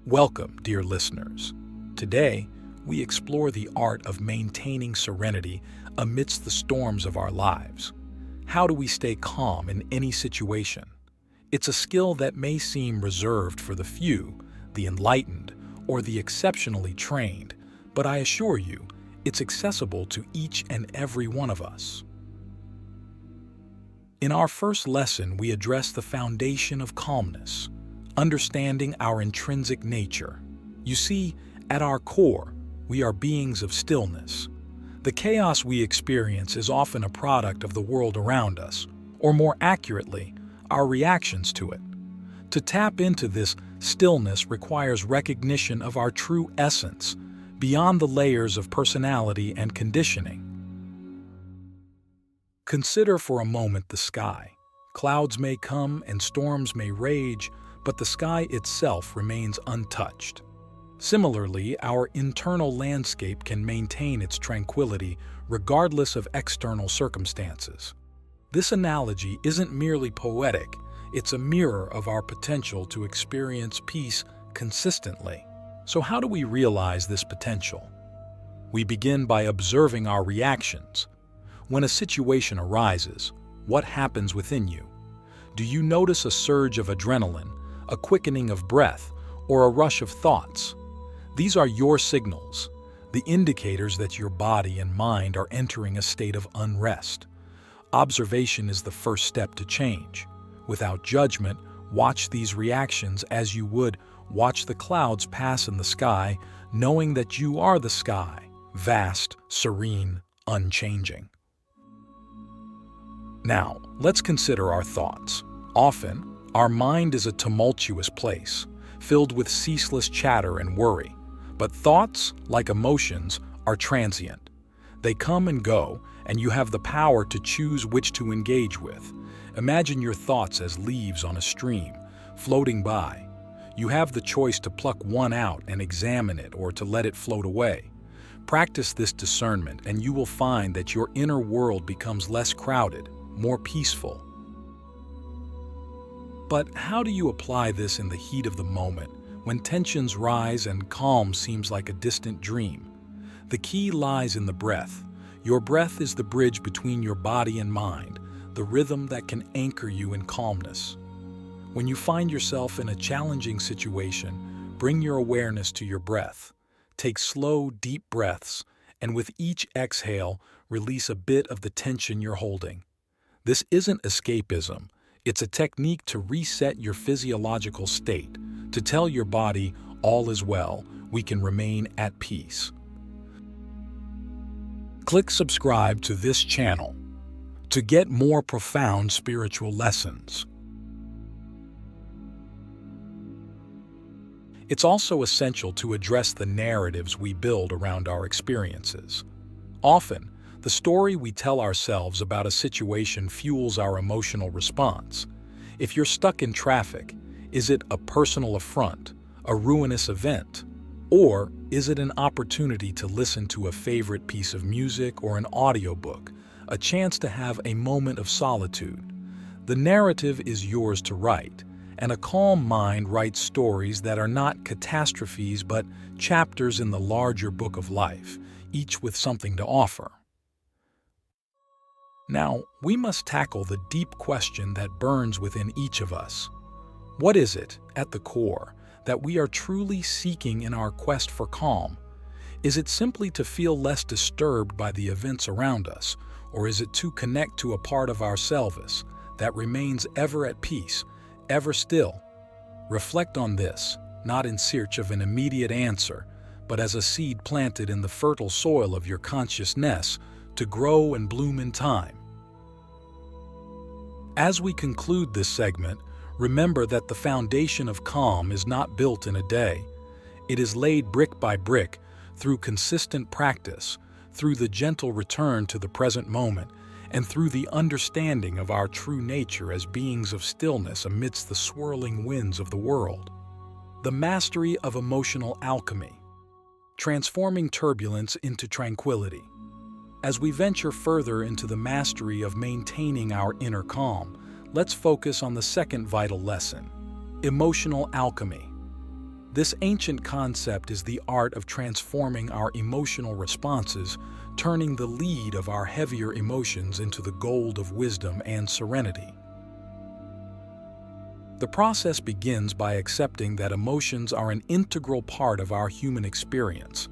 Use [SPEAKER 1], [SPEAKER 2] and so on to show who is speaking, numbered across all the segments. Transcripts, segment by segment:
[SPEAKER 1] Welcome, dear listeners. Today, we explore the art of maintaining serenity amidst the storms of our lives. How do we stay calm in any situation? It's a skill that may seem reserved for the few, the enlightened, or the exceptionally trained, but I assure you, it's accessible to each and every one of us. In our first lesson, we address the foundation of calmness, understanding our intrinsic nature. You see, at our core, we are beings of stillness. The chaos we experience is often a product of the world around us, or more accurately, our reactions to it. To tap into this stillness requires recognition of our true essence, beyond the layers of personality and conditioning. Consider for a moment the sky. Clouds may come and storms may rage, but the sky itself remains untouched. Similarly, our internal landscape can maintain its tranquility regardless of external circumstances. This analogy isn't merely poetic, it's a mirror of our potential to experience peace consistently. So how do we realize this potential? We begin by observing our reactions. When a situation arises, what happens within you? Do you notice a surge of adrenaline, a quickening of breath, or a rush of thoughts? These are your signals, the indicators that your body and mind are entering a state of unrest. Observation is the first step to change. Without judgment, watch these reactions as you would watch the clouds pass in the sky, knowing that you are the sky, vast, serene, unchanging. Now, let's consider our thoughts. Often, our mind is a tumultuous place, filled with ceaseless chatter and worry. But thoughts, like emotions, are transient. They come and go, and you have the power to choose which to engage with. Imagine your thoughts as leaves on a stream, floating by. You have the choice to pluck one out and examine it or to let it float away. Practice this discernment, and you will find that your inner world becomes less crowded, more peaceful. But how do you apply this in the heat of the moment, when tensions rise and calm seems like a distant dream? The key lies in the breath. Your breath is the bridge between your body and mind, the rhythm that can anchor you in calmness. When you find yourself in a challenging situation, bring your awareness to your breath. Take slow, deep breaths, and with each exhale, release a bit of the tension you're holding. This isn't escapism. It's a technique to reset your physiological state, to tell your body, all is well, we can remain at peace. Click subscribe to this channel to get more profound spiritual lessons. It's also essential to address the narratives we build around our experiences. Often, the story we tell ourselves about a situation fuels our emotional response. If you're stuck in traffic, is it a personal affront, a ruinous event? Or is it an opportunity to listen to a favorite piece of music or an audiobook, a chance to have a moment of solitude? The narrative is yours to write, and a calm mind writes stories that are not catastrophes but chapters in the larger book of life, each with something to offer. Now, we must tackle the deep question that burns within each of us. What is it, at the core, that we are truly seeking in our quest for calm? Is it simply to feel less disturbed by the events around us, or is it to connect to a part of ourselves that remains ever at peace, ever still? Reflect on this, not in search of an immediate answer, but as a seed planted in the fertile soil of your consciousness to grow and bloom in time. As we conclude this segment, remember that the foundation of calm is not built in a day. It is laid brick by brick through consistent practice, through the gentle return to the present moment, and through the understanding of our true nature as beings of stillness amidst the swirling winds of the world. The mastery of emotional alchemy, transforming turbulence into tranquility. As we venture further into the mastery of maintaining our inner calm, let's focus on the second vital lesson: emotional alchemy. This ancient concept is the art of transforming our emotional responses, turning the lead of our heavier emotions into the gold of wisdom and serenity. The process begins by accepting that emotions are an integral part of our human experience.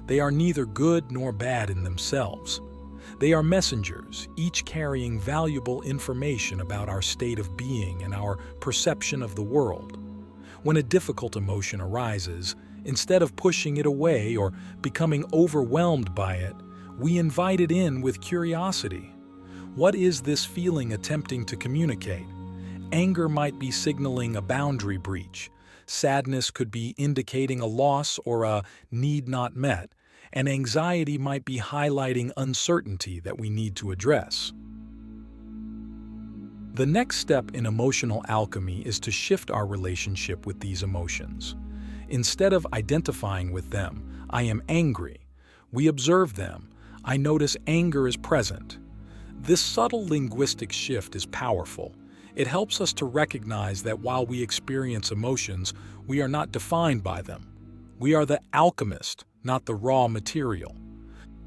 [SPEAKER 1] They are neither good nor bad in themselves. They are messengers, each carrying valuable information about our state of being and our perception of the world. When a difficult emotion arises, instead of pushing it away or becoming overwhelmed by it, we invite it in with curiosity. What is this feeling attempting to communicate? Anger might be signaling a boundary breach. Sadness could be indicating a loss or a need not met, and anxiety might be highlighting uncertainty that we need to address. The next step in emotional alchemy is to shift our relationship with these emotions. Instead of identifying with them, I am angry, we observe them. I notice anger is present. This subtle linguistic shift is powerful. It helps us to recognize that while we experience emotions, we are not defined by them. We are the alchemist, not the raw material.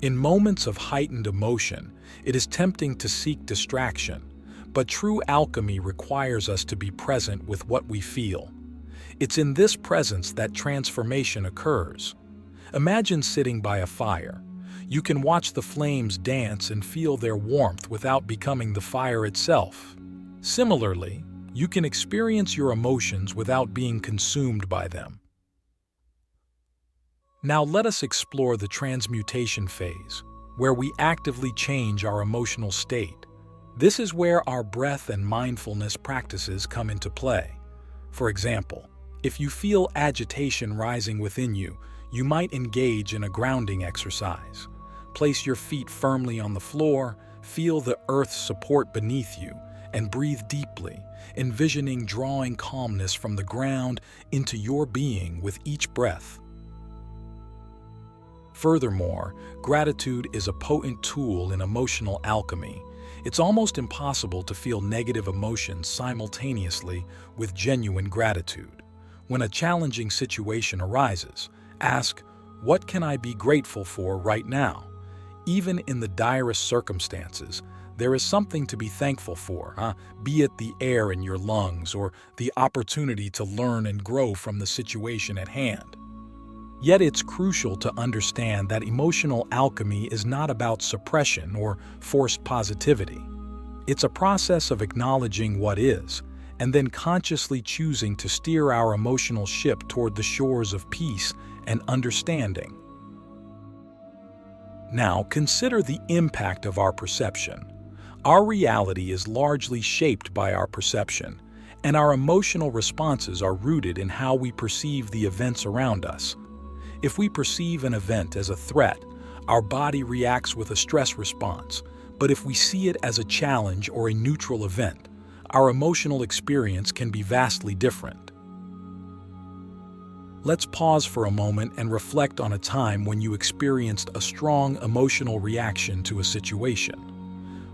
[SPEAKER 1] In moments of heightened emotion, it is tempting to seek distraction, but true alchemy requires us to be present with what we feel. It's in this presence that transformation occurs. Imagine sitting by a fire. You can watch the flames dance and feel their warmth without becoming the fire itself. Similarly, you can experience your emotions without being consumed by them. Now let us explore the transmutation phase, where we actively change our emotional state. This is where our breath and mindfulness practices come into play. For example, if you feel agitation rising within you, you might engage in a grounding exercise. Place your feet firmly on the floor, feel the earth's support beneath you, and breathe deeply, envisioning drawing calmness from the ground into your being with each breath. Furthermore, gratitude is a potent tool in emotional alchemy. It's almost impossible to feel negative emotions simultaneously with genuine gratitude. When a challenging situation arises, ask, "What can I be grateful for right now?" Even in the direst circumstances, there is something to be thankful for, be it the air in your lungs or the opportunity to learn and grow from the situation at hand. Yet it's crucial to understand that emotional alchemy is not about suppression or forced positivity. It's a process of acknowledging what is, and then consciously choosing to steer our emotional ship toward the shores of peace and understanding. Now, consider the impact of our perception. Our reality is largely shaped by our perception, and our emotional responses are rooted in how we perceive the events around us. If we perceive an event as a threat, our body reacts with a stress response, but if we see it as a challenge or a neutral event, our emotional experience can be vastly different. Let's pause for a moment and reflect on a time when you experienced a strong emotional reaction to a situation.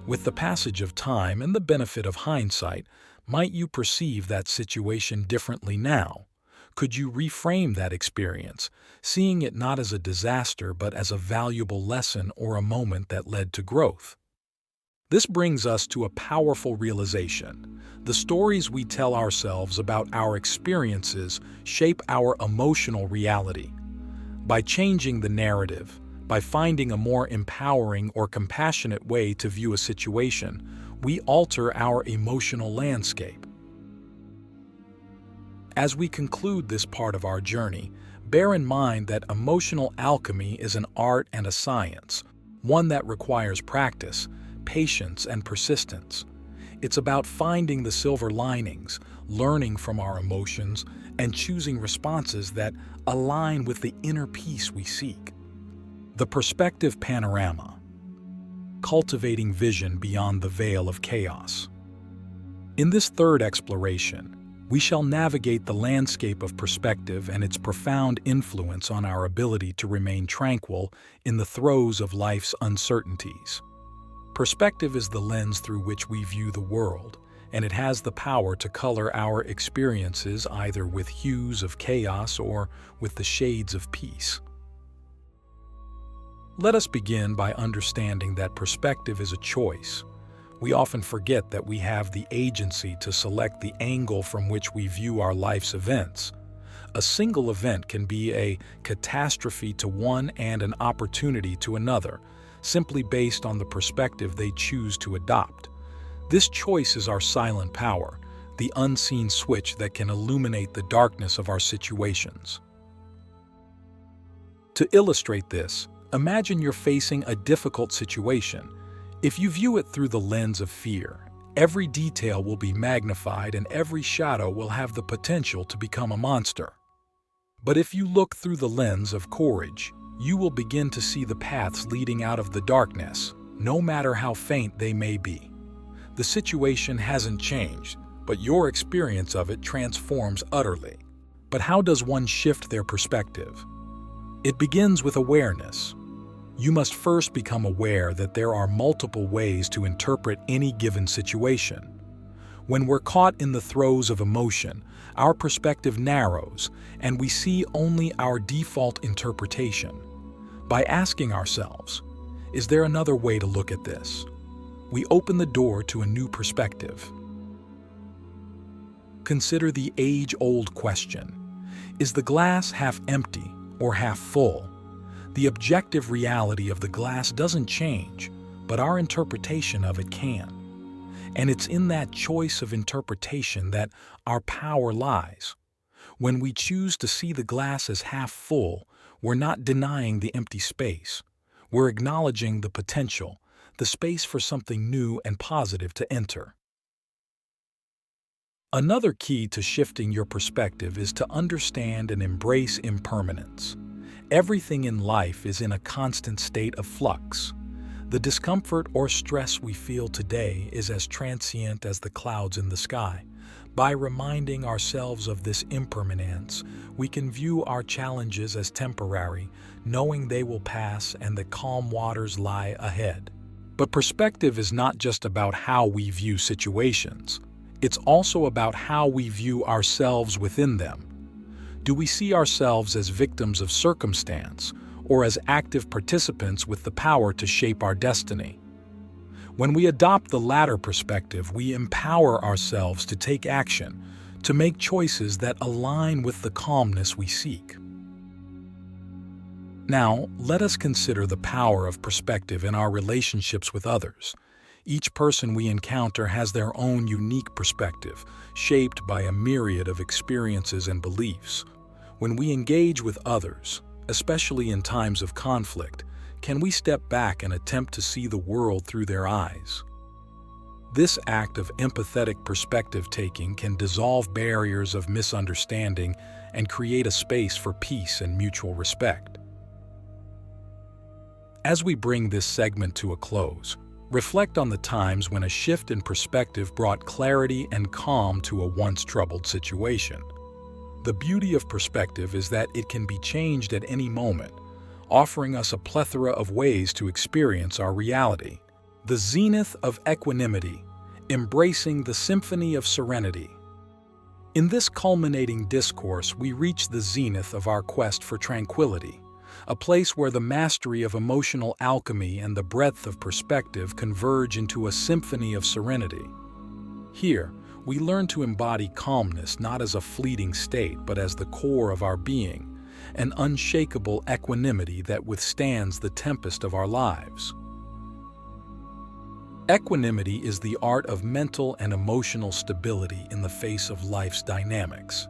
[SPEAKER 1] With the passage of time and the benefit of hindsight, might you perceive that situation differently now? Could you reframe that experience, seeing it not as a disaster but as a valuable lesson or a moment that led to growth? This brings us to a powerful realization. The stories we tell ourselves about our experiences shape our emotional reality. By changing the narrative, by finding a more empowering or compassionate way to view a situation, we alter our emotional landscape. As we conclude this part of our journey, bear in mind that emotional alchemy is an art and a science, one that requires practice, patience, and persistence. It's about finding the silver linings, learning from our emotions, and choosing responses that align with the inner peace we seek. The perspective panorama. Cultivating vision beyond the veil of chaos. In this third exploration, we shall navigate the landscape of perspective and its profound influence on our ability to remain tranquil in the throes of life's uncertainties. Perspective is the lens through which we view the world, and it has the power to color our experiences either with hues of chaos or with the shades of peace. Let us begin by understanding that perspective is a choice. We often forget that we have the agency to select the angle from which we view our life's events. A single event can be a catastrophe to one and an opportunity to another, simply based on the perspective they choose to adopt. This choice is our silent power, the unseen switch that can illuminate the darkness of our situations. To illustrate this, imagine you're facing a difficult situation. If you view it through the lens of fear, every detail will be magnified and every shadow will have the potential to become a monster. But if you look through the lens of courage, you will begin to see the paths leading out of the darkness, no matter how faint they may be. The situation hasn't changed, but your experience of it transforms utterly. But how does one shift their perspective? It begins with awareness. You must first become aware that there are multiple ways to interpret any given situation. When we're caught in the throes of emotion, our perspective narrows and we see only our default interpretation. By asking ourselves, is there another way to look at this? We open the door to a new perspective. Consider the age-old question: is the glass half empty or half full? The objective reality of the glass doesn't change, but our interpretation of it can. And it's in that choice of interpretation that our power lies. When we choose to see the glass as half full, we're not denying the empty space. We're acknowledging the potential, the space for something new and positive to enter. Another key to shifting your perspective is to understand and embrace impermanence. Everything in life is in a constant state of flux. The discomfort or stress we feel today is as transient as the clouds in the sky. By reminding ourselves of this impermanence, we can view our challenges as temporary, knowing they will pass and that calm waters lie ahead. But perspective is not just about how we view situations. It's also about how we view ourselves within them. Do we see ourselves as victims of circumstance, or as active participants with the power to shape our destiny? When we adopt the latter perspective, we empower ourselves to take action, to make choices that align with the calmness we seek. Now, let us consider the power of perspective in our relationships with others. Each person we encounter has their own unique perspective, shaped by a myriad of experiences and beliefs. When we engage with others, especially in times of conflict, can we step back and attempt to see the world through their eyes? This act of empathetic perspective-taking can dissolve barriers of misunderstanding and create a space for peace and mutual respect. As we bring this segment to a close, reflect on the times when a shift in perspective brought clarity and calm to a once troubled situation. The beauty of perspective is that it can be changed at any moment, offering us a plethora of ways to experience our reality. The zenith of equanimity, embracing the symphony of serenity. In this culminating discourse, we reach the zenith of our quest for tranquility, a place where the mastery of emotional alchemy and the breadth of perspective converge into a symphony of serenity. Here, we learn to embody calmness not as a fleeting state, but as the core of our being, an unshakable equanimity that withstands the tempest of our lives. Equanimity is the art of mental and emotional stability in the face of life's dynamics.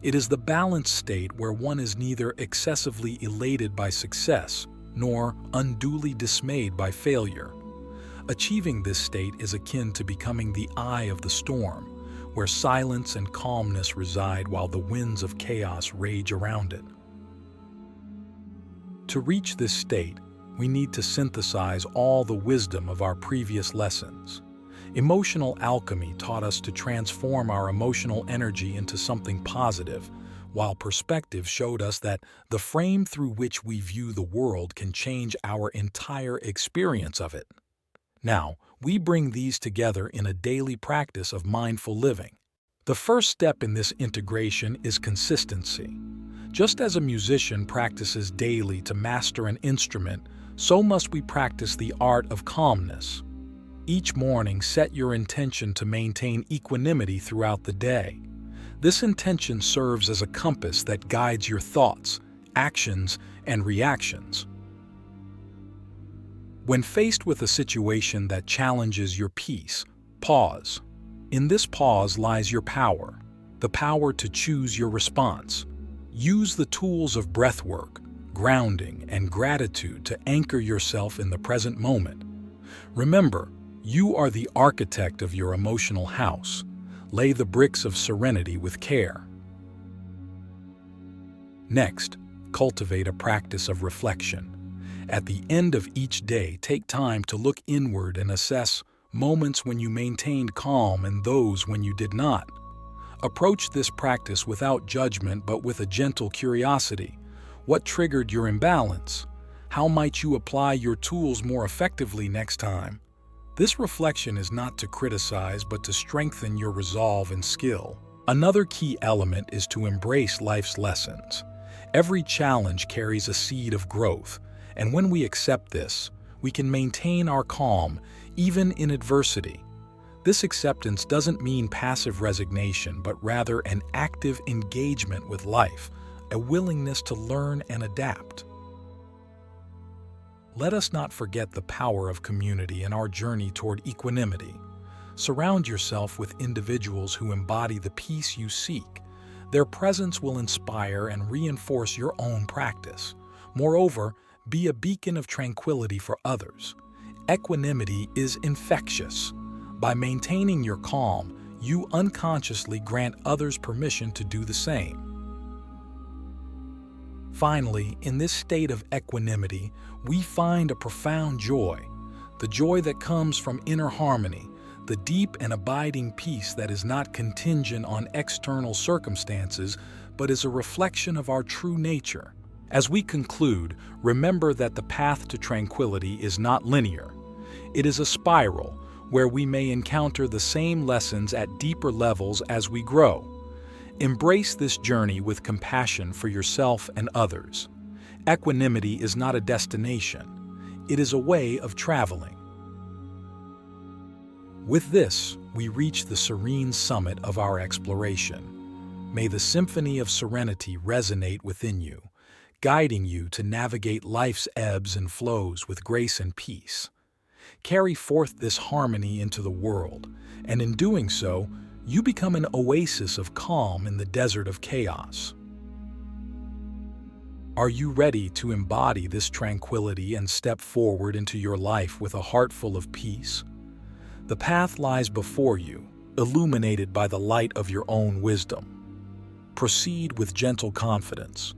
[SPEAKER 1] It is the balanced state where one is neither excessively elated by success nor unduly dismayed by failure. Achieving this state is akin to becoming the eye of the storm, where silence and calmness reside while the winds of chaos rage around it. To reach this state, we need to synthesize all the wisdom of our previous lessons. Emotional alchemy taught us to transform our emotional energy into something positive, while perspective showed us that the frame through which we view the world can change our entire experience of it. Now, We bring these together in a daily practice of mindful living. The first step in this integration is consistency. Just as a musician practices daily to master an instrument, so must we practice the art of calmness. Each morning, set your intention to maintain equanimity throughout the day. This intention serves as a compass that guides your thoughts, actions, and reactions. When faced with a situation that challenges your peace, pause. In this pause lies your power, the power to choose your response. Use the tools of breathwork, grounding, and gratitude to anchor yourself in the present moment. Remember, you are the architect of your emotional house. Lay the bricks of serenity with care. Next, cultivate a practice of reflection. At the end of each day, take time to look inward and assess moments when you maintained calm and those when you did not. Approach this practice without judgment but with a gentle curiosity. What triggered your imbalance? How might you apply your tools more effectively next time? This reflection is not to criticize but to strengthen your resolve and skill. Another key element is to embrace life's lessons. Every challenge carries a seed of growth, and when we accept this, we can maintain our calm even in adversity. This acceptance doesn't mean passive resignation, but rather an active engagement with life, a willingness to learn and adapt. Let us not forget the power of community in our journey toward equanimity. Surround yourself with individuals who embody the peace you seek. Their presence will inspire and reinforce your own practice. Moreover, be a beacon of tranquility for others. Equanimity is infectious. By maintaining your calm, you unconsciously grant others permission to do the same. Finally, in this state of equanimity, we find a profound joy, the joy that comes from inner harmony, the deep and abiding peace that is not contingent on external circumstances, but is a reflection of our true nature. As we conclude, remember that the path to tranquility is not linear. It is a spiral where we may encounter the same lessons at deeper levels as we grow. Embrace this journey with compassion for yourself and others. Equanimity is not a destination. It is a way of traveling. With this, we reach the serene summit of our exploration. May the symphony of serenity resonate within you, guiding you to navigate life's ebbs and flows with grace and peace. Carry forth this harmony into the world, and in doing so, you become an oasis of calm in the desert of chaos. Are you ready to embody this tranquility and step forward into your life with a heart full of peace? The path lies before you, illuminated by the light of your own wisdom. Proceed with gentle confidence,